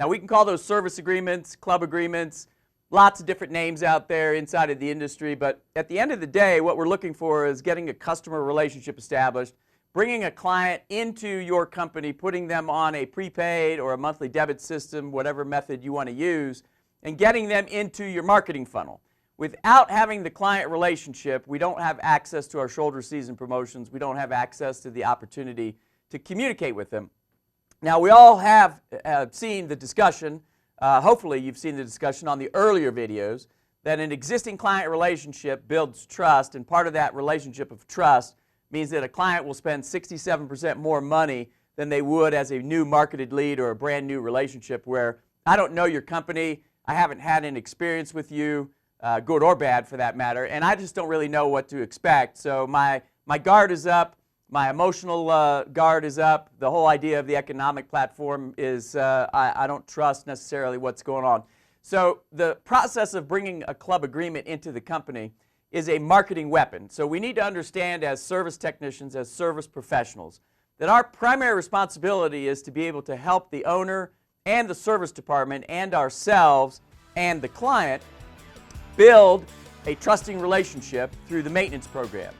Now, we can call those service agreements, club agreements, lots of different names out there inside of the industry, but at the end of the day, what we're looking for is getting a customer relationship established, bringing a client into your company, putting them on a prepaid or a monthly debit system, whatever method you want to use, and getting them into your marketing funnel. Without having the client relationship, we don't have access to our shoulder season promotions. We don't have access to the opportunity to communicate with them. Now, we all have seen the discussion, hopefully you've seen the discussion on the earlier videos, that an existing client relationship builds trust, and part of that relationship of trust means that a client will spend 67% more money than they would as a new marketed lead or a brand new relationship where I don't know your company, I haven't had an experience with you, good or bad for that matter, and I just don't really know what to expect. So my guard is up. My emotional guard is up. The whole idea of the economic platform is I don't trust necessarily what's going on. So the process of bringing a club agreement into the company is a marketing weapon. So we need to understand as service technicians, as service professionals, that our primary responsibility is to be able to help the owner and the service department and ourselves and the client build a trusting relationship through the maintenance program.